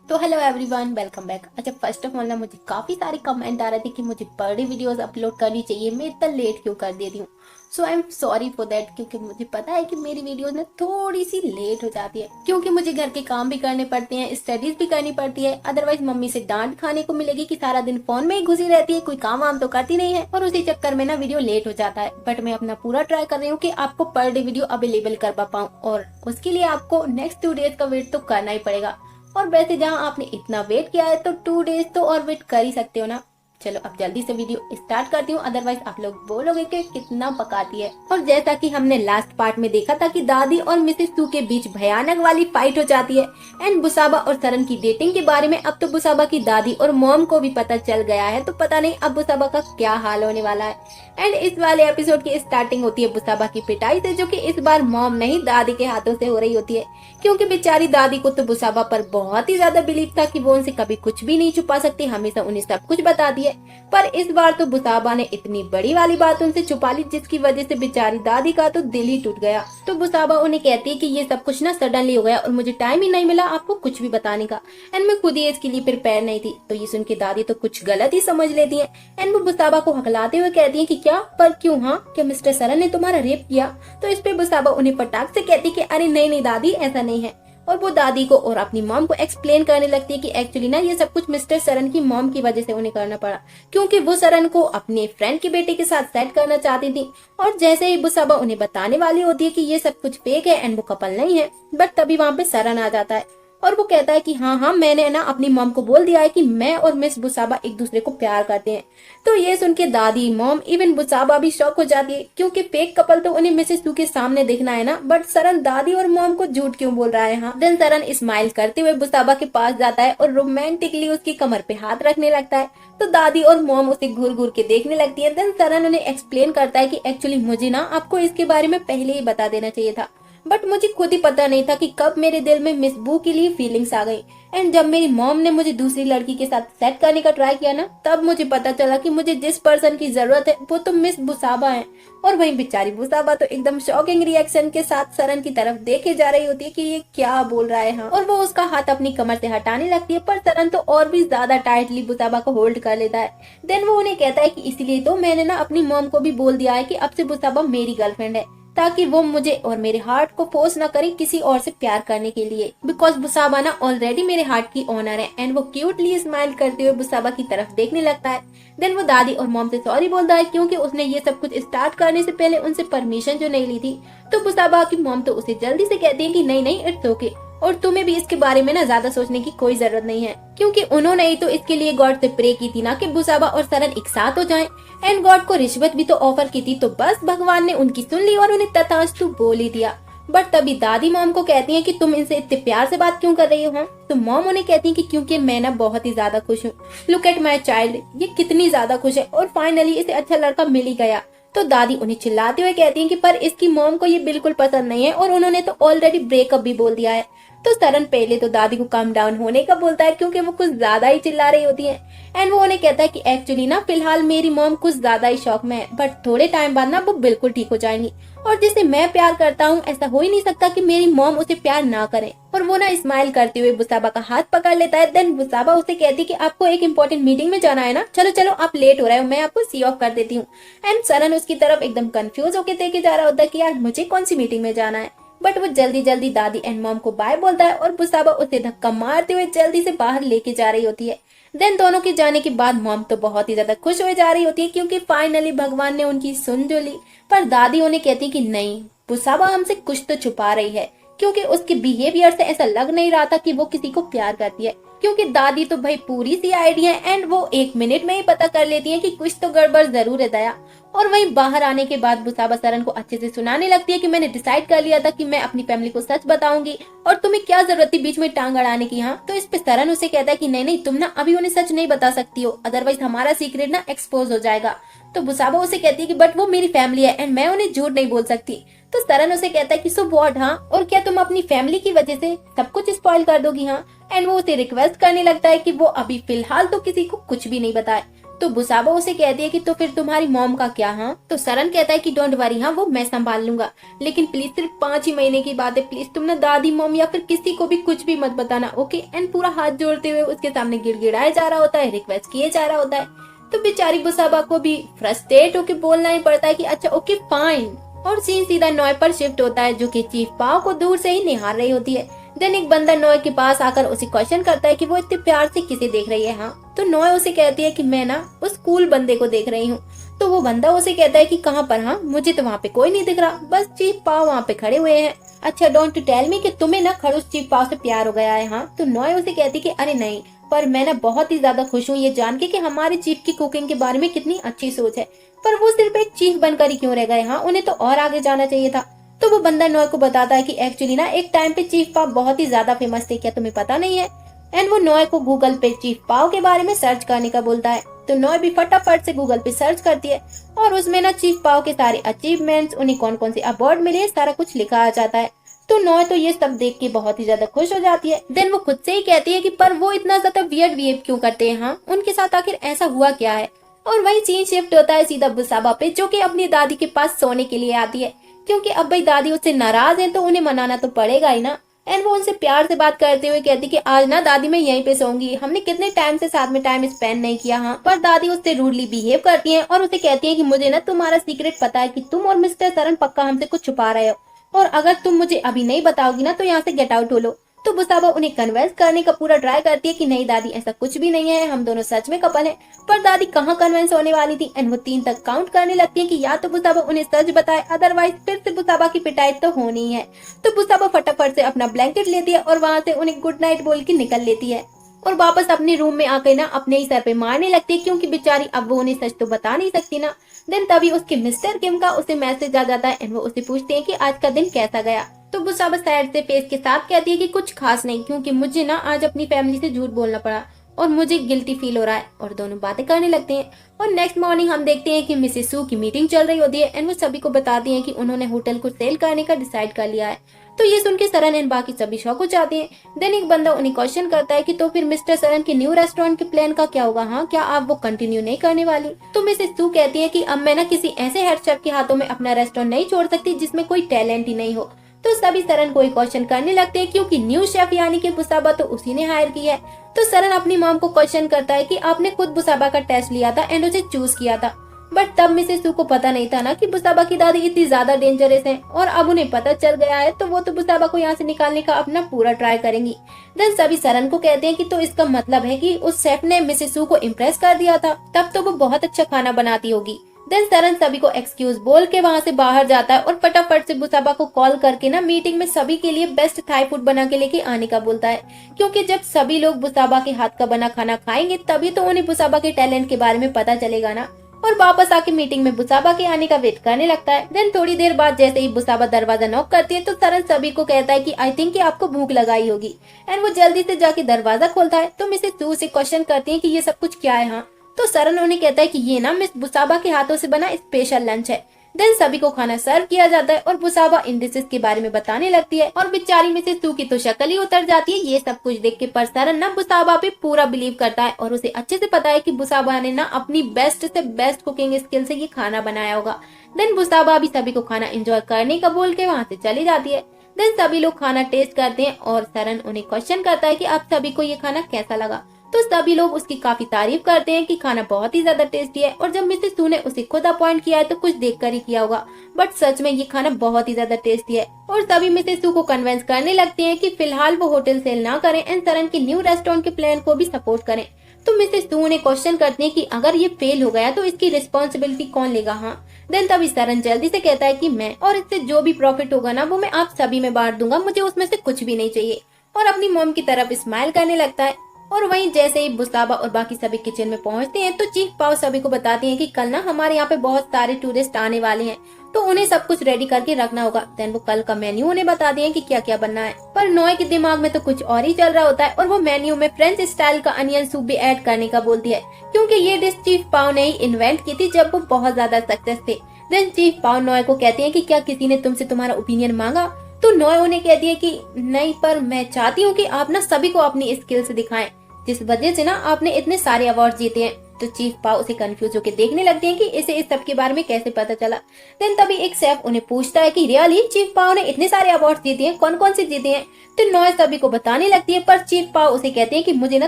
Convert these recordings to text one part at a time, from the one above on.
तो hello everyone, welcome back. अच्छा, first of all ना मुझे काफी सारे कमेंट आ रहे थे कि मुझे पर डे वीडियोस अपलोड करनी चाहिए, मैं इतना लेट क्यों कर देती हूँ। So I am sorry for that, क्योंकि मुझे पता है कि मेरी वीडियोस ना थोड़ी सी लेट हो जाती है, क्योंकि मुझे घर के काम भी करने पड़ते हैं, स्टडीज भी करनी पड़ती है। अदरवाइज मम्मी से डांट खाने को मिलेगी कि सारा दिन फोन में ही घुसी रहती है, कोई काम वाम तो करती नहीं है, और उसी चक्कर में ना वीडियो लेट हो जाता है। बट मैं अपना पूरा ट्राई कर रही हूँ कि आपको पर डे वीडियो अवेलेबल करवा पाऊँ, और उसके लिए आपको नेक्स्ट 2 डेज का वेट तो करना ही पड़ेगा। और वैसे जहां आपने इतना वेट किया है तो 2 डेज तो और वेट कर ही सकते हो ना। चलो अब जल्दी से वीडियो स्टार्ट करती हूँ, अदरवाइज आप लोग बोलोगे कि कितना पकाती है। और जैसा कि हमने लास्ट पार्ट में देखा था कि दादी और मिसेस सू के बीच भयानक वाली फाइट हो जाती है एंड बुसाबा और सरन की डेटिंग के बारे में अब तो बुसाबा की दादी और मॉम को भी पता चल गया है, तो पता नहीं अब बुसाबा का क्या हाल होने वाला है। एंड इस वाले एपिसोड की स्टार्टिंग होती है बुसाबा की पिटाई से, जो कि इस बार मॉम नहीं दादी के हाथों से हो रही होती है, क्योंकि बेचारी दादी को तो बुसाबा पर बहुत ही ज्यादा बिलीव था कि वो उनसे कभी कुछ भी नहीं छुपा सकती, हमेशा उन्हें सब कुछ बता दिए। पर इस बार तो बुसाबा ने इतनी बड़ी वाली बात उनसे छुपा ली, जिसकी वजह से बेचारी दादी का तो दिल ही टूट गया। तो बुसाबा उन्हें कहती है कि ये सब कुछ ना सडनली हो गया और मुझे टाइम ही नहीं मिला आपको कुछ भी बताने का, एंड मैं खुद ही इसके लिए प्रिपेयर नहीं थी। तो ये सुन के दादी तो कुछ गलत ही समझ लेती है एंड वो बुसाबा को हकलाते हुए कहती है कि क्या, पर क्यों, हाँ क्या मिस्टर सरन ने तुम्हारा रेप किया। तो इस पे बुसाबा उन्हें पटाख से कहती है कि अरे नहीं नहीं दादी, ऐसा नहीं है। और वो दादी को और अपनी मॉम को एक्सप्लेन करने लगती है कि एक्चुअली ना ये सब कुछ मिस्टर सरन की मॉम की वजह से उन्हें करना पड़ा, क्योंकि वो सरन को अपने फ्रेंड की बेटे के साथ सेट करना चाहती थी। और जैसे ही बुसाबा उन्हें बताने वाली होती है कि ये सब कुछ फेक है एंड वो कपल नहीं है, बट तभी वहाँ पे सरन आ जाता है और वो कहता है कि हाँ हाँ मैंने ना अपनी मॉम को बोल दिया है कि मैं और मिस बुसाबा एक दूसरे को प्यार करते हैं। तो ये सुन के दादी, मॉम, इवन बुसाबा भी शॉक हो जाती है, क्योंकि फेक कपल तो उन्हें मिसेस सू के सामने देखना है ना, बट सरन दादी और मॉम को झूठ क्यों बोल रहा है। हाँ, देन सरन स्माइल करते हुए बुसाबा के पास जाता है और रोमांटिकली उसकी कमर पे हाथ रखने लगता है। तो दादी और मॉम उसे घूर घूर के देखने लगती है। देन सरन उन्हें एक्सप्लेन करता है कि एक्चुअली मुझे ना आपको इसके बारे में पहले ही बता देना चाहिए था, बट मुझे खुद ही पता नहीं था कि कब मेरे दिल में मिस बू के लिए फीलिंग्स आ गई। एंड जब मेरी मॉम ने मुझे दूसरी लड़की के साथ सेट करने का ट्राई किया ना, तब मुझे पता चला कि मुझे जिस पर्सन की जरूरत है वो तो मिस बुसाबा है। और वहीं बेचारी बुसाबा तो एकदम शॉकिंग रिएक्शन के साथ सरन की तरफ देखे जा रही होती है कि ये क्या बोल रहा है। हाँ, और वो उसका हाथ अपनी कमर से हटाने लगती है, पर सरन तो और भी ज्यादा टाइटली बुसाबा को होल्ड कर लेता है। देन वो उन्हें कहता है कि इसलिए तो मैंने ना अपनी मॉम को भी बोल दिया है कि अब से बुसाबा मेरी गर्लफ्रेंड है, ताकि वो मुझे और मेरे हार्ट को फोर्स ना करे किसी और से प्यार करने के लिए, बिकॉज बुसाबा ना ऑलरेडी मेरे हार्ट की ओनर है। एंड वो क्यूटली स्माइल करते हुए बुसाबा की तरफ देखने लगता है। देन वो दादी और मॉम से सॉरी बोलता है, क्योंकि उसने ये सब कुछ स्टार्ट करने से पहले उनसे परमिशन जो नहीं ली थी। तो बुसाबा की मॉम तो उसे जल्दी से कहती है कि नहीं नहीं, इट्स ओके, और तुम्हें भी इसके बारे में ना ज्यादा सोचने की कोई जरूरत नहीं है, क्योंकि उन्होंने ही तो इसके लिए गॉड से प्रे की थी ना कि बुसाबा और सरन एक साथ हो जाएं। एंड गॉड को रिश्वत भी तो ऑफर की थी, तो बस भगवान ने उनकी सुन ली और उन्हें तथास्तु बोल ही दिया। बट तभी दादी मॉम को कहती है कि तुम इनसे इतने प्यार से बात क्यों कर रही हो। तो मॉम उन्हें कहती है कि क्योंकि मैं ना बहुत ही ज्यादा खुश हूँ, लुक एट माई चाइल्ड, ये कितनी ज्यादा खुश है और फाइनली इसे अच्छा लड़का मिल ही गया। तो दादी उन्हें चिल्लाते हुए कहती है कि पर इसकी मॉम को ये बिल्कुल पसंद नहीं है और उन्होंने तो ऑलरेडी ब्रेकअप भी बोल दिया है। तो सरन पहले तो दादी को काम डाउन होने का बोलता है, क्योंकि वो कुछ ज्यादा ही चिल्ला रही होती है। एंड वो उन्हें कहता है कि एक्चुअली ना फिलहाल मेरी मॉम कुछ ज्यादा ही शौक में है, बट थोड़े टाइम बाद ना वो बिल्कुल ठीक हो जाएंगी, और जिसे मैं प्यार करता हूँ ऐसा हो ही नहीं सकता कि मेरी मॉम उसे प्यार ना करे। और वो ना स्माइल करते हुए बुसाबा का हाथ पकड़ लेता है। देन बुसाबा उसे कहती है कि आपको एक इम्पोर्टेंट मीटिंग में जाना है ना, चलो चलो आप लेट हो रहे हो, मैं आपको सी ऑफ कर देती हूँ। एंड सरन उसकी तरफ एकदम कंफ्यूज होकर देखे जा रहा होता है कि यार मुझे कौन सी मीटिंग में जाना है, बट वो जल्दी जल्दी दादी एंड मॉम को बाय बोलता है और बुसाबा उसे धक्का मारते हुए जल्दी से बाहर लेके जा रही होती है। देन दोनों के जाने के बाद मॉम तो बहुत ही ज्यादा खुश हो जा रही होती है, क्योंकि फाइनली भगवान ने उनकी सुन जो ली। पर दादी उन्हें कहती है कि नहीं, बुसाबा हमसे कुछ तो छुपा रही है, क्योंकि उसके बिहेवियर से ऐसा लग नहीं रहा था कि वो किसी को प्यार करती है, क्योंकि दादी तो भाई पूरी सी आइडिया है एंड वो 1 मिनट में ही पता कर लेती है कि कुछ तो गड़बड़ जरूर है दया। और वहीं बाहर आने के बाद बुसाबा सरन को अच्छे से सुनाने लगती है कि मैंने डिसाइड कर लिया था कि मैं अपनी फैमिली को सच बताऊंगी, और तुम्हें क्या जरूरत थी बीच में टांग अड़ाने की। हाँ, तो इस पे सरन उसे कहता है कि नहीं नहीं, तुम ना अभी उन्हें सच नहीं बता सकती हो, अदरवाइज हमारा सीक्रेट ना एक्सपोज हो जाएगा। तो बुसाबा उसे कहती है कि बट वो मेरी फैमिली है एंड मैं उन्हें झूठ नहीं बोल सकती। तो सरन उसे कहता है कि सो व्हाट, हाँ, और क्या तुम अपनी फैमिली की वजह से सब कुछ स्पॉइल कर दोगी। हाँ, एंड वो उसे रिक्वेस्ट करने लगता है कि वो अभी फिलहाल तो किसी को कुछ भी नहीं बताए। तो बुसाबा उसे कहती है कि तो फिर तुम्हारी मॉम का क्या? हाँ, तो सरन कहता है कि डोंट वरी, हाँ वो मैं संभाल लूंगा, लेकिन प्लीज सिर्फ 5 ही महीने की बात है, प्लीज तुम ना दादी मॉम या फिर किसी को भी कुछ भी मत बताना, ओके? एंड पूरा हाथ जोड़ते हुए उसके सामने गिड़गिड़ाया जा रहा होता है, रिक्वेस्ट किए जा रहा होता है। तो बेचारी बुसाबा को भी फ्रस्ट्रेट होकर बोलना ही पड़ता है कि अच्छा ओके फाइन। और सीन सीधा नॉय पर शिफ्ट होता है, जो कि चीफ पाव को दूर से ही निहार रही होती है। देन एक बंदा नॉय के पास आकर उसे क्वेश्चन करता है कि वो इतने प्यार से किसे देख रही है। हाँ, तो नॉय उसे कहती है कि मैं ना उस कूल बंदे को देख रही हूँ। तो वो बंदा उसे कहता है कि कहाँ पर? हाँ, मुझे तो वहाँ पे कोई नहीं दिख रहा, बस चीफ पाव वहाँ पे खड़े हुए हैं। अच्छा, डोंट टेल मी कि तुम्हें ना खड़ूस चीफ पाव से प्यार हो गया है। हाँ, तो नॉय उसे कहती कि अरे नहीं, पर मैं ना बहुत ही ज्यादा खुश हूँ ये जान के कि हमारे चीफ की कुकिंग के बारे में कितनी अच्छी सोच है, पर वो सिर्फ एक चीफ बनकर ही क्यों रह गए? हाँ, उन्हें तो और आगे जाना चाहिए था। तो वो बंदा नॉय को बताता है कि एक्चुअली ना एक टाइम पे चीफ पाव बहुत ही ज्यादा फेमस थे, क्या तुम्हें पता नहीं है? एंड वो नॉय को गूगल पे चीफ पाव के बारे में सर्च करने का बोलता है। तो नॉय भी फटाफट से गूगल पे सर्च करती है और उसमें ना चीफ पाव के सारे अचीवमेंट्स, उन्हें कौन कौन से अवार्ड मिले, सारा कुछ लिखा आ जाता है। तो नॉय तो ये सब देख के बहुत ही ज्यादा खुश हो जाती है। देन वो खुद से ही कहती है कि पर वो इतना ज्यादा वियर्ड बिहेव क्यों करते हैं? हाँ, उनके साथ आखिर ऐसा हुआ क्या है? और वही सीन शिफ्ट होता है सीधा बुसाबा पे, जो कि अपनी दादी के पास सोने के लिए आती है, क्योंकि अब भाई दादी उससे नाराज है तो उन्हें मनाना तो पड़ेगा ही ना। एंड वो उनसे प्यार से बात करते हुए कहती कि आज ना दादी मैं यहीं पे सोऊंगी, हमने कितने टाइम से साथ में टाइम स्पेंड नहीं किया। हाँ, पर दादी उससे रूडली बिहेव करती है और उसे कहती है कि मुझे ना तुम्हारा सीक्रेट पता है कि तुम और मिस्टर सरन पक्का हमसे कुछ छुपा रहे हो, और अगर तुम मुझे अभी नहीं बताओगी ना तो यहाँ से गेट आउट हो लो। तो बुसाबा उन्हें कन्विंस करने का पूरा ट्राई करती है कि नहीं दादी ऐसा कुछ भी नहीं है, हम दोनों सच में कपल हैं। पर दादी कहाँ कन्विंस होने वाली थी, एंड वो 3 तक काउंट करने लगती है कि या तो बुसाबा उन्हें सच बताए, अदरवाइज फिर से बुसाबा की पिटाई तो होनी ही है। तो बुसाबा फटाफट से अपना ब्लैंकेट लेती है और वहाँ से उन्हें गुड नाइट बोल के निकल लेती है और वापस अपने रूम में आकर ना अपने ही सर पे मारने लगती है, क्योंकि बेचारी अब वो उन्हें सच तो बता नहीं सकती ना। देन तभी उसके मिस्टर किम का उसे मैसेज आ जाता है एंड वो उसे पूछते हैं कि आज का दिन कैसा गया। तो बुसाबा सैड से फेस के साथ कहती है कि कुछ खास नहीं, क्योंकि मुझे ना आज अपनी फैमिली से झूठ बोलना पड़ा और मुझे गिल्टी फील हो रहा है। और दोनों बातें करने लगते हैं और नेक्स्ट मॉर्निंग हम देखते हैं कि मिसेस सू की मीटिंग चल रही होती है एंड वो सभी को बताती हैं कि उन्होंने होटल को सेल करने का डिसाइड कर लिया है। तो ये सुन के सरन एंड बाकी सभी शॉक हो जाते हैं। देन एक बंदा उन्हें क्वेश्चन करता है कि तो फिर मिस्टर सरन के न्यू रेस्टोरेंट के प्लान का क्या होगा? हाँ, क्या आप वो कंटिन्यू नहीं करने वाली? तो मिसेस सू कहती है कि अब मैं ना किसी ऐसे हेड शेफ के हाथों में अपना रेस्टोरेंट नहीं छोड़ सकती जिसमें कोई टैलेंट ही नहीं हो। तो सभी सरन को क्वेश्चन करने लगते हैं, क्योंकि न्यू शेफ यानी कि बुसाबा तो उसी ने हायर की है। तो सरन अपनी मॉम को क्वेश्चन करता है कि आपने खुद बुसाबा का टेस्ट लिया था एंड उसे चूज किया था, बट तब मिसेस सू को पता नहीं था ना कि बुसाबा की दादी इतनी ज्यादा डेंजरस है, और अब उन्हें पता चल गया है तो वो तो बुसाबा को यहाँ से निकालने का अपना पूरा ट्राई करेंगी। देन सभी सरन को कहते हैं कि तो इसका मतलब है कि उस शेफ ने मिसेस सू को इम्प्रेस कर दिया था, तब तो वो बहुत अच्छा खाना बनाती होगी। देन सरन सभी को एक्सक्यूज बोल के वहाँ से बाहर जाता है और फटाफट से बुसाबा को कॉल करके ना मीटिंग में सभी के लिए बेस्ट थाई फूड बना के लेके आने का बोलता है, क्योंकि जब सभी लोग बुसाबा के हाथ का बना खाना खाएंगे तभी तो उन्हें बुसाबा के टैलेंट के बारे में पता चलेगा ना। और वापस आके मीटिंग में बुसाबा के आने का वेट करने लगता है। देन थोड़ी देर बाद जैसे ही बुसाबा दरवाजा नॉक करती है तो सरन सभी को कहता है कि आई थिंक कि आपको भूख लगाई होगी, एंड वो जल्दी से जाके दरवाजा खोलता है। तो मिसेस सू से क्वेश्चन करती है कि ये सब कुछ क्या है। हाँ, तो सरन उन्हें कहता है कि ये ना मिस बुसाबा के हाथों से बना स्पेशल लंच है। देन सभी को खाना सर्व किया जाता है और बुसाबा इन डिशेस के बारे में बताने लगती है और बेचारी मिसेस सू की तो शक्ल ही उतर जाती है ये सब कुछ देख के। पर सरन ना बुसाबा पे पूरा बिलीव करता है और उसे अच्छे से पता है कि बुसाबा ने ना अपनी बेस्ट से बेस्ट कुकिंग स्किल से ये खाना बनाया होगा। देन बुसाबा भी सभी को खाना एंजॉय करने का बोल के वहाँ से चली जाती है। देन सभी लोग खाना टेस्ट करते हैं और सरन उन्हें क्वेश्चन करता है कि आप सभी को ये खाना कैसा लगा। तो सभी लोग उसकी काफी तारीफ करते हैं कि खाना बहुत ही ज्यादा टेस्टी है, और जब मिसेस सू ने उसे खुद अपॉइंट किया है तो कुछ देखकर ही किया होगा, बट सच में ये खाना बहुत ही ज्यादा टेस्टी है। और सभी मिसेस सू को कन्विंस करने लगते हैं कि फिलहाल वो होटल सेल ना करें एंड सरन के न्यू रेस्टोरेंट के प्लान को भी सपोर्ट करें। तो मिसेस सू ने क्वेश्चन करते हैं कि अगर ये फेल हो गया तो इसकी रिस्पॉन्सिबिलिटी कौन लेगा। हाँ, देन तभी सरन जल्दी से कहता है कि मैं, और इससे जो भी प्रॉफिट होगा ना वो मैं आप सभी में बांट दूंगा, मुझे उसमें से कुछ भी नहीं चाहिए। और अपनी मॉम की तरफ स्माइल करने लगता है। और वहीं जैसे ही बुसाबा और बाकी सभी किचन में पहुंचते हैं तो चीफ पाव सभी को बताती हैं कि कल ना हमारे यहाँ पे बहुत सारे टूरिस्ट आने वाले हैं, तो उन्हें सब कुछ रेडी करके रखना होगा। देन वो कल का मेन्यू उन्हें बता दिए कि क्या क्या बनना है। पर नॉय के दिमाग में तो कुछ और ही चल रहा होता है और वो मेन्यू में फ्रेंच स्टाइल का अनियन सूप भी ऐड करने का बोलती है, क्योंकि ये डिश चीफ पाव ने ही इन्वेंट की थी जब वो बहुत ज्यादा सक्सेस थे। देन चीफ पाव नॉय को कहते हैं कि क्या किसी ने तुमसे तुम्हारा ओपिनियन मांगा। तो नॉय उन्हें कहती है कि नहीं, पर मैं चाहती हूँ कि आप ना सभी को अपनी स्किल्स दिखाएं, जिस वजह से ना आपने इतने सारे अवार्ड जीते हैं। तो चीफ पाव उसे कंफ्यूज होकर देखने लगते हैं कि इसे इस सब के बारे में कैसे पता चला। देन तभी एक शेफ उन्हें पूछता है कि रियली चीफ पाव ने इतने सारे अवार्ड जीते हैं, कौन कौन से जीते हैं। तो नॉय सभी को बताने लगती है, पर चीफ पाव उसे कहते हैं कि मुझे ना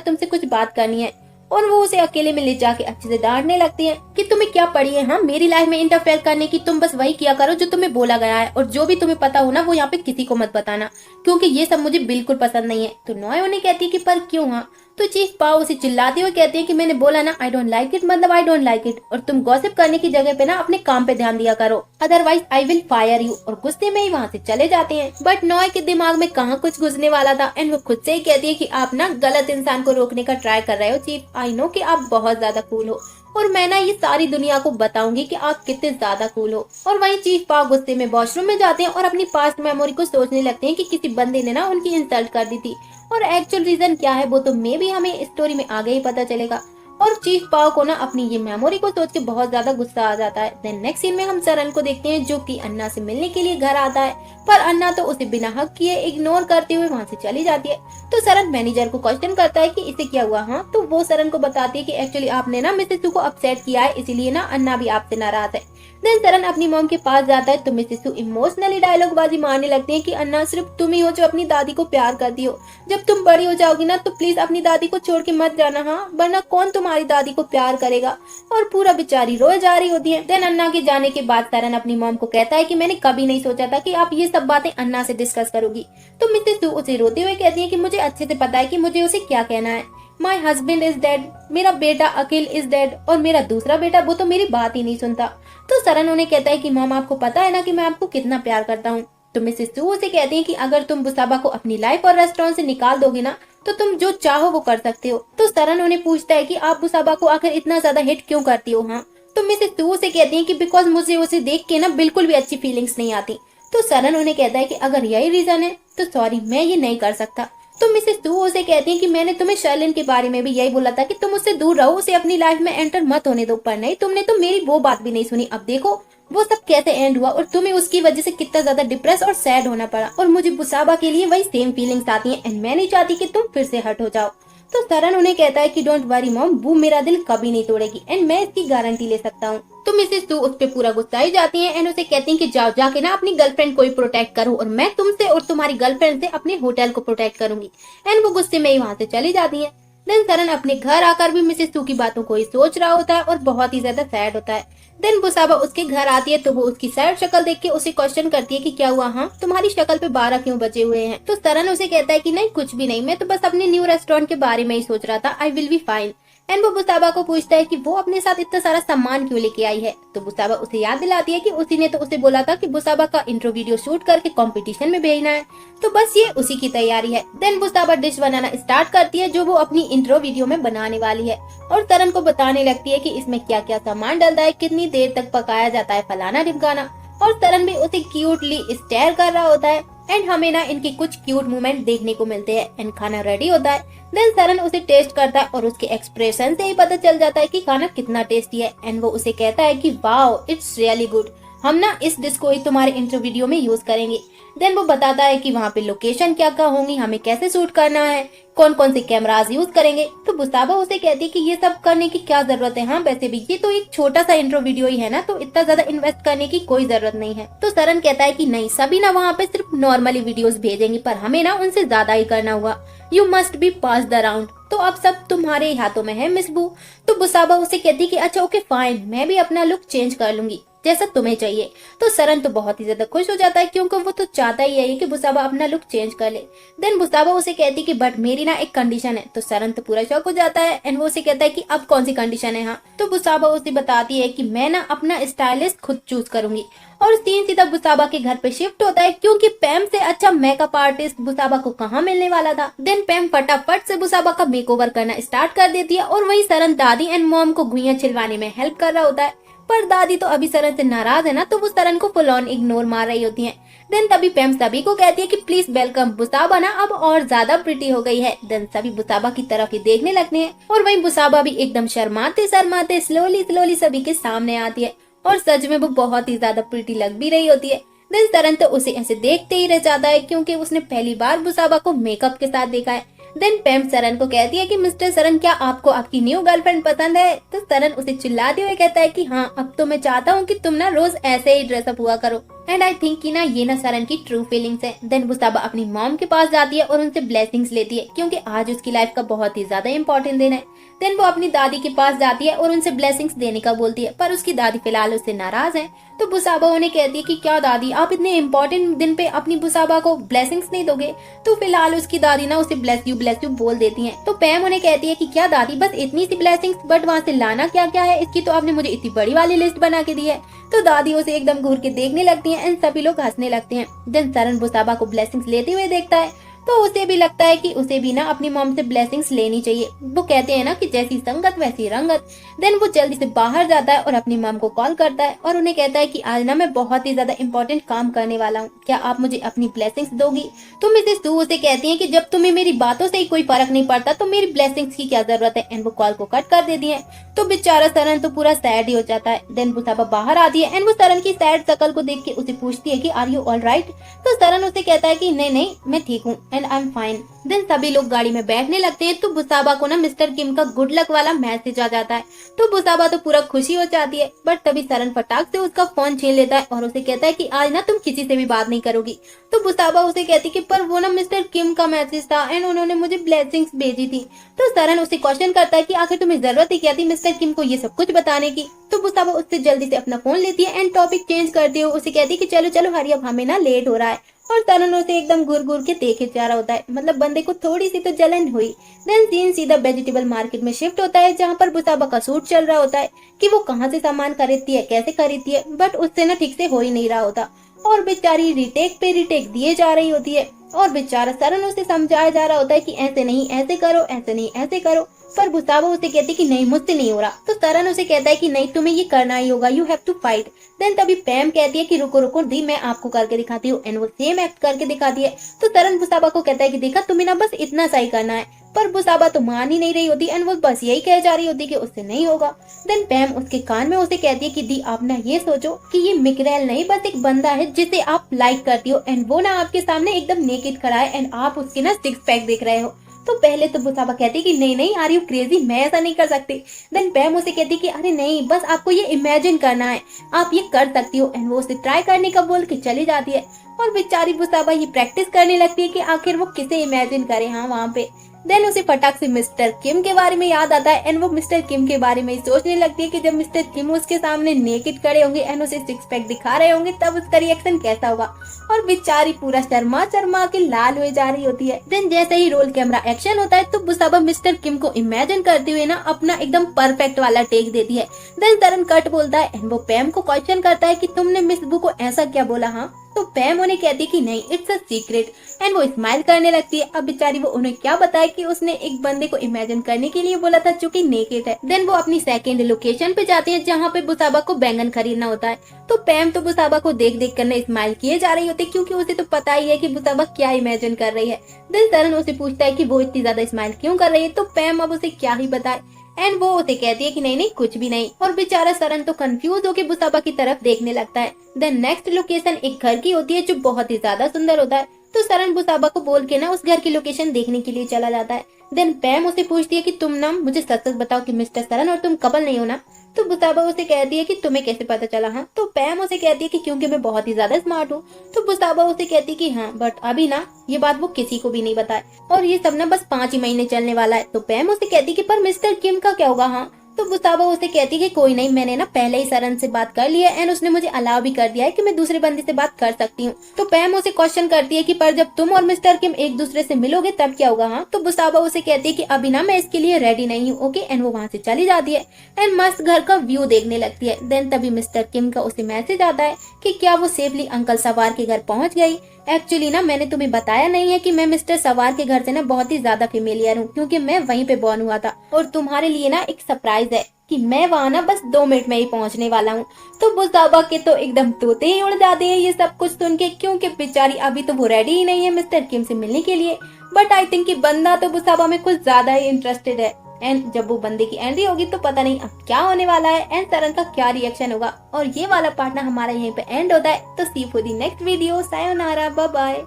तुमसे कुछ बात करनी है, और वो उसे अकेले में ले जाके अच्छे से डांटने लगती है कि तुम्हें क्या पड़ी है, हाँ मेरी लाइफ में इंटरफेयर करने की। तुम बस वही किया करो जो तुम्हें बोला गया है, और जो भी तुम्हें पता हो ना वो यहाँ पे किसी को मत बताना, क्योंकि ये सब मुझे बिल्कुल पसंद नहीं है। तो नॉय उन्हें कहती है कि पर क्यों। हाँ तो चीफ पाव उसे चिल्लाते हुए कहते हैं कि मैंने बोला ना आई डोंट लाइक इट, मतलब आई डोंट लाइक इट, और तुम गॉसिप करने की जगह पे ना अपने काम पे ध्यान दिया करो, otherwise I will fire you. और गुस्से में ही वहाँ से चले जाते हैं। बट नॉय के दिमाग में कहाँ कुछ घुसने वाला था, एंड वो खुद से ही कहती है कि आप ना गलत इंसान को रोकने का ट्राई कर रहे हो चीफ। आई नो कि आप बहुत ज्यादा कूल हो, और मैं ना ये सारी दुनिया को बताऊंगी कि आप कितने ज्यादा कूल हो। और वहीं चीफ पाव गुस्से में वॉशरूम में जाते हैं और अपनी पास्ट मेमोरी को सोचने लगते हैं कि किसी बंदे ने ना उनकी इंसल्ट कर दी थी, और एक्चुअल रीजन क्या है वो तो मे भी हमें स्टोरी में आगे ही पता चलेगा। और चीफ पाव को ना अपनी ये मेमोरी को सोच के बहुत ज्यादा गुस्सा आ जाता है। देन नेक्स्ट सीन में हम सरन को देखते हैं जो कि अन्ना से मिलने के लिए घर आता है, पर अन्ना तो उसे बिना हक किए इग्नोर करते हुए वहाँ से चली जाती है। तो सरन मैनेजर को क्वेश्चन करता है कि इसे क्या हुआ। हाँ तो वो सरन को बताती है कि एक्चुअली आपने ना मिसेस सू को अपसेट किया है, इसीलिए ना अन्ना भी आपसे नाराज है। देन सरन अपनी मॉम के पास जाता है तो मिसेस सू इमोशनली डायलॉग बाजी मारने लगती है कि अन्ना सिर्फ तुम ही हो जो अपनी दादी को प्यार करती हो, जब तुम बड़ी हो जाओगी ना तो प्लीज अपनी दादी को छोड़ के मत जाना, हाँ वरना कौन तुम्हारी दादी को प्यार करेगा। और पूरा बेचारी रोए जा रही होती है। देन अन्ना के जाने के बाद सरन अपनी मॉम को कहता है कि मैंने कभी नहीं सोचा था कि आप ये सब बातें अन्ना से डिस्कस करोगी। तो मिसेस सू उसे रोते हुए कहती है कि मुझे अच्छे से पता है कि मुझे उसे क्या कहना है। माई हस्बैंड इज डेड, मेरा बेटा अखिल इज डेड, और मेरा दूसरा बेटा वो तो मेरी बात ही नहीं सुनता। तो सरन उन्हें कहता है कि मॉम आपको पता है ना कि मैं आपको कितना प्यार करता हूँ। तो मिसेस सू उसे कहती है कि अगर तुम बुसाबा को अपनी लाइफ और रेस्टोरेंट से निकाल दोगे ना तो तुम जो चाहो वो कर सकते हो। तो सरन उन्हें पूछता है कि आप बुसाबा को आखिर इतना ज्यादा हिट क्यों करती हो। हाँ तो मिसेस सू उसे कहती है कि बिकॉज मुझे उसे देख के ना बिल्कुल भी अच्छी फीलिंग्स नहीं आती। तो सरन उन्हें कहता है कि अगर यही रीजन है तो सॉरी मैं ये नहीं कर सकता। तो मिसेस सू उसे कहती है कि मैंने तुम्हें शर्लिन के बारे में भी यही बोला था कि तुम उससे दूर रहो, उसे अपनी लाइफ में एंटर मत होने दो, पर नहीं तुमने तो मेरी वो बात भी नहीं सुनी। अब देखो वो सब कैसे एंड हुआ, और तुम्हें उसकी वजह से कितना ज्यादा डिप्रेस और सैड होना पड़ा, और मुझे बुसाबा के लिए वही सेम फीलिंग्स आती हैं, एंड मैं नहीं चाहती कि तुम फिर से हट हो जाओ। तो सरन उन्हें कहता है कि डोंट वरी मॉम, वो मेरा दिल कभी नहीं तोड़ेगी, एंड मैं इसकी गारंटी ले सकता हूँ। तो मिसेस सू उस पे पूरा गुस्साई जाती हैं एंड उसे कहती हैं कि जाओ जाके ना अपनी गर्लफ्रेंड को ही प्रोटेक्ट करो, और मैं तुमसे और तुम्हारी गर्लफ्रेंड से अपने होटल को प्रोटेक्ट करूंगी। एंड वो गुस्से में ही वहाँ से चली जाती है। देन सरन अपने घर आकर भी मिसेस सू की बातों को ही सोच रहा होता है और बहुत ही ज्यादा सैड होता है। देन बुसाबा उसके घर आती है तो वो उसकी सैड शक्ल देख के उसे क्वेश्चन करती है कि क्या हुआ, हाँ तुम्हारी शक्ल पे 12 क्यों बचे हुए हैं। तो सरन उसे कहता है कि नहीं कुछ भी नहीं, मैं तो बस अपने न्यू रेस्टोरेंट के बारे में ही सोच रहा था, I will be fine. And वो बुसाबा को पूछता है कि वो अपने साथ इतना सारा सामान क्यों लेके आई है। तो बुसाबा उसे याद दिलाती है कि उसी ने तो उसे बोला था कि बुसाबा का इंट्रो वीडियो शूट करके कंपटीशन में भेजना है, तो बस ये उसी की तैयारी है। देन बुसाबा डिश बनाना स्टार्ट करती है जो वो अपनी इंट्रो वीडियो में बनाने वाली है, और सरन को बताने लगती है कि इसमें क्या क्या सामान डलता है, कितनी देर तक पकाया जाता है, फलाना ढिमकाना। और सरन भी उसे क्यूटली स्टेयर कर रहा होता है, एंड हमें ना इनके कुछ क्यूट मोमेंट देखने को मिलते हैं। एंड खाना रेडी होता है। देन सरन उसे टेस्ट करता है और उसके एक्सप्रेशन से ही पता चल जाता है कि खाना कितना टेस्टी है। एंड वो उसे कहता है कि वाओ इट्स रियली गुड, हम ना इस डिश को ही तुम्हारे इंट्रो वीडियो में यूज करेंगे। देन वो बताता है कि वहाँ पे लोकेशन क्या क्या होंगी, हमें कैसे शूट करना है, कौन कौन से कैमरास यूज करेंगे। तो बुसाबा उसे कहती है कि ये सब करने की क्या जरूरत है, हाँ वैसे भी ये तो एक छोटा सा इंट्रो वीडियो ही है ना, तो इतना ज्यादा इन्वेस्ट करने की कोई जरूरत नहीं है। तो सरन कहता है कि नहीं सभी ना वहाँ पे सिर्फ नॉर्मली वीडियोस भेजेंगे, पर हमें ना उनसे ज्यादा ही करना होगा, you must be pass the round, तो अब सब तुम्हारे हाथों में है मिस बू। तो बुसाबा उसे कहती कि अच्छा ओके फाइन, मैं भी अपना लुक चेंज कर लूंगी जैसा तुम्हें चाहिए। तो सरन तो बहुत ही ज्यादा खुश हो जाता है क्योंकि वो तो चाहता ही है कि बुसाबा अपना लुक चेंज कर ले। देन बुसाबा उसे कहती कि बट मेरी ना एक कंडीशन है। तो सरन तो पूरा शॉक हो जाता है एंड वो उसे कहता है कि अब कौन सी कंडीशन है। हाँ तो बुसाबा उसे बताती है कि मैं ना अपना स्टाइलिस्ट खुद चूज करूंगी, और सीन सीधा बुसाबा के घर पे शिफ्ट होता है क्योंकि पैम से अच्छा मेकअप आर्टिस्ट बुसाबा को कहाँ मिलने वाला था। देन पैम फटाफट से बुसाबा का मेकओवर करना स्टार्ट कर देती है, और वहीं सरन दादी एंड मॉम को घुइयां छिलवाने में हेल्प कर रहा होता है, पर दादी तो अभी सरन से नाराज है ना, तो वो सरन को फुल ऑन इग्नोर मार रही होती हैं। देन तभी पैम सभी को कहती है कि प्लीज वेलकम, बुसाबा ना अब और ज्यादा प्रिटी हो गई है। देन सभी बुसाबा की तरफ ही देखने लगते हैं, और वहीं बुसाबा भी एकदम शर्माते शर्माते स्लोली स्लोली सभी के सामने आती है, और सच में वो बहुत ही ज्यादा प्रिटी लग भी रही होती है। देन सरन तो उसे ऐसे देखते ही रह जाता है क्योंकि उसने पहली बार बुसाबा को मेकअप के साथ देखा है। देन पैम सरन को कहती है कि मिस्टर सरन, क्या आपको आपकी न्यू गर्लफ्रेंड पसंद है? तो सरन उसे चिल्लाते हुए कहता है कि हाँ, अब तो मैं चाहता हूँ कि तुम ना रोज ऐसे ही ड्रेसअप हुआ करो। एंड आई थिंक कि ना ये ना सरन की ट्रू फीलिंग्स है। देन बुसाबा अपनी मॉम के पास जाती है और उनसे ब्लेसिंग्स लेती है, क्योंकि आज उसकी लाइफ का बहुत ही ज्यादा इंपॉर्टेंट दिन है। देन वो अपनी दादी के पास जाती है और उनसे ब्लेसिंग्स देने का बोलती है, पर उसकी दादी फिलहाल उससे नाराज है। तो बुसाबा उन्हें कहती है कि क्या दादी, आप इतने इंपॉर्टेंट दिन पे अपनी बुसाबा को ब्लेसिंग्स नहीं दोगे? तो फिलहाल उसकी दादी ना उसे ब्लेस यू बोल देती है। तो पैम उन्हें कहती है कि क्या दादी, बस इतनी सी ब्लेसिंग्स, बट वहाँ से लाना क्या क्या है, इसकी तो आपने मुझे इतनी बड़ी वाली लिस्ट बना के दी है। तो दादी उसे एकदम घूर के देखने लगती है एंड सभी लोग हंसने लगते हैं। देन सरन बुसाबा को ब्लेसिंग्स लेते हुए देखता है, तो उसे भी लगता है कि उसे भी ना अपनी मॉम से ब्लेसिंग्स लेनी चाहिए। वो कहते हैं ना कि जैसी संगत वैसी रंगत। देन वो जल्दी से बाहर जाता है और अपनी मॉम को कॉल करता है और उन्हें कहता है कि आज ना मैं बहुत ही ज्यादा इंपॉर्टेंट काम करने वाला हूँ, क्या आप मुझे अपनी ब्लेसिंग्स दोगी? तो मिसेस सू उसे कहती है कि जब तुम्हें मेरी बातों से ही कोई फर्क नहीं पड़ता तो मेरी ब्लेसिंग्स की क्या जरूरत है। एंड वो कॉल को कट कर देती है। तो बेचारा सरन तो पूरा सैड ही हो जाता है। देन बुसाबा बाहर आती है एंड वो सरन की सैड शकल को देख के उसे पूछती है कि आर यू ऑल राइट? तो सरन उसे कहता है कि नहीं नहीं, मैं ठीक हूँ and I am fine. Then सभी लोग गाड़ी में बैठने लगते हैं। तो बुसाबा को ना मिस्टर किम का गुड लक वाला मैसेज आ जाता है। तो बुसाबा तो पूरा खुशी हो जाती है, बट तभी सरन फटाक से उसका फोन छीन लेता है और उसे कहता है कि आज ना तुम किसी से भी बात नहीं करोगी। तो बुसाबा उसे कहती कि पर वो ना मिस्टर किम का मैसेज था एंड उन्होंने मुझे ब्लेसिंग्स भेजी थी। तो सरन उसे क्वेश्चन करता है कि आखिर तुम्हें जरूरत ही क्या थी मिस्टर किम को ये सब कुछ बताने की। तो बुसाबा उससे जल्दी से अपना फोन लेती है एंड टॉपिक चेंज करती हुए उसे कहती है कि चलो चलो हरी, अब हमें ना लेट हो रहा है। और सरन उसे एकदम घूर घूर के देखे जा रहा होता है, मतलब बंदे को थोड़ी सी तो जलन हुई। देन सीन सीधा वेजिटेबल मार्केट में शिफ्ट होता है, जहाँ पर बुसाबा का सूट चल रहा होता है कि वो कहाँ से सामान खरीदती है, कैसे खरीदती है, बट उससे ना ठीक से हो ही नहीं रहा होता और बेचारी रिटेक पे रिटेक दिए जा रही होती है। और बेचारा सरन उसे समझाया जा रहा होता है कि ऐसे नहीं ऐसे करो, ऐसे नहीं ऐसे करो, पर बुसाबा उसे कहती कि नहीं मुझसे नहीं हो रहा। तो सरन उसे कहता है कि नहीं तुम्हें ये करना ही होगा, you have to fight. Then तभी पैम कहती है कि रुको रुको दी, मैं आपको करके दिखाती हूँ। एंड वो सेम एक्ट करके दिखाती है। तो सरन बुसाबा को कहता है कि देखा तुम्हें ना बस इतना सा ही करना है, पर बुसाबा तो मान ही नहीं रही होती एंड वो बस यही कह जा रही होती कि उससे नहीं होगा। देन पैम उसके कान में उसे कहती है कि दी आप ना ये सोचो कि ये मिकरेल नहीं बस एक बंदा है जिसे आप लाइक करती हो एंड वो ना आपके सामने एकदम नेकेड खड़ा है एंड आप उसके ना सिक्स पैक देख रहे हो। तो पहले तो बुसाबा कहती कि नहीं नहीं आर यू क्रेजी, मैं ऐसा नहीं कर सकती। देन पैम उसे कहती कि अरे नहीं बस आपको ये इमेजिन करना है, आप ये कर सकती हो। एंड वो उसे ट्राई करने का बोल के चली जाती है और बेचारी बुसाबा ये प्रैक्टिस करने लगती है कि आखिर वो किसे इमेजिन करे हाँ वहाँ पे। देन उसे फटाक से मिस्टर किम के बारे में याद आता है एंड वो मिस्टर किम के बारे में सोचने लगती है कि जब मिस्टर किम उसके सामने नेकेड खड़े होंगे एंड उसे सिक्स पैक दिखा रहे होंगे तब उसका रिएक्शन कैसा होगा। और बेचारी पूरा शर्मा शर्मा के लाल हुए जा रही होती है। देन जैसे ही रोल कैमरा एक्शन होता है तो बुसाबा मिस्टर किम को इमेजिन करते हुए ना अपना एकदम परफेक्ट वाला टेक देती है। देन सरन कट बोलता है एंड वो पैम को क्वेश्चन करता है कि तुमने मिस बू को ऐसा क्या बोला हाँ? तो पैम उन्हें कहती कि नहीं इट्स अ सीक्रेट एंड वो स्माइल करने लगती है। अब बेचारी वो उन्हें क्या बताए कि उसने एक बंदे को इमेजिन करने के लिए बोला था जो कि नेकेड है। देन वो अपनी सेकंड लोकेशन पे जाते हैं जहाँ पे बुसाबा को बैंगन खरीदना होता है। तो पैम तो बुसाबा को देख देख कर स्माइल किए जा रही होती है क्योंकि उसे तो पता ही है कि बुसाबा क्या इमेजिन कर रही है। देन सरन उसे पूछता है कि वो इतनी ज्यादा स्माइल क्यों कर रही है। तो पैम अब उसे क्या ही बताए एंड वो उसे कहती है कि नहीं नहीं कुछ भी नहीं। और बेचारा सरन तो कंफ्यूज होकर बुसाबा की तरफ देखने लगता है। देन नेक्स्ट लोकेशन एक घर की होती है जो बहुत ही ज्यादा सुंदर होता है। तो सरन बुसाबा को बोल के ना उस घर की लोकेशन देखने के लिए चला जाता है। देन पैम उसे पूछती है कि तुम ना मुझे सच सच बताओ कि मिस्टर सरन और तुम कपल नहीं हो ना? तो बुसाबा उसे कहती है कि तुम्हें कैसे पता चला हाँ? तो पैम उसे कहती है कि क्योंकि मैं बहुत ही ज्यादा स्मार्ट हूँ। तो बुसाबा उसे कहती है कि हाँ बट अभी ना ये बात वो किसी को भी नहीं बताए और ये सब ना बस 5 ही महीने चलने वाला है। तो पैम उसे कहती है कि पर मिस्टर किम का क्या होगा हाँ? तो बुसाबा उसे कहती है कि कोई नहीं, मैंने ना पहले ही सरन से बात कर लिया एंड उसने मुझे अलाउ भी कर दिया है कि मैं दूसरे बंदे से बात कर सकती हूँ। तो पैम उसे क्वेश्चन करती है कि पर जब तुम और मिस्टर किम एक दूसरे से मिलोगे तब क्या होगा हाँ? तो बुसाबा उसे कहती है कि अभी ना मैं इसके लिए रेडी नहीं हूँ ओके। एंड वो वहाँ से चली जाती है एंड मस्त घर का व्यू देखने लगती है। देन तभी मिस्टर किम का उसे मैसेज आता है कि क्या वो सेफली अंकल सवार के घर पहुँच गई। एक्चुअली ना मैंने तुम्हें बताया नहीं है कि मैं मिस्टर सवार के घर से ना बहुत ही ज्यादा फेमिलियर हूँ क्योंकि मैं वहीं पे बॉर्न हुआ था और तुम्हारे लिए ना एक सरप्राइज है कि मैं वहाँ ना बस 2 मिनट में ही पहुँचने वाला हूँ। तो बुसाबा के तो एकदम तोते ही उड़ जाते हैं ये सब कुछ सुन के क्योंकि बेचारी अभी तो वो रेडी ही नहीं है मिस्टर किम से मिलने के लिए। बट आई थिंक कि बंदा तो बुसाबा में कुछ ज्यादा ही इंटरेस्टेड है एंड जब वो बंदे की एंट्री होगी तो पता नहीं अब क्या होने वाला है एंड सरन का क्या रिएक्शन होगा। और ये वाला पार्ट ना हमारा यहीं पे एंड होता है। तो see for the next video, sayonara, bye bye.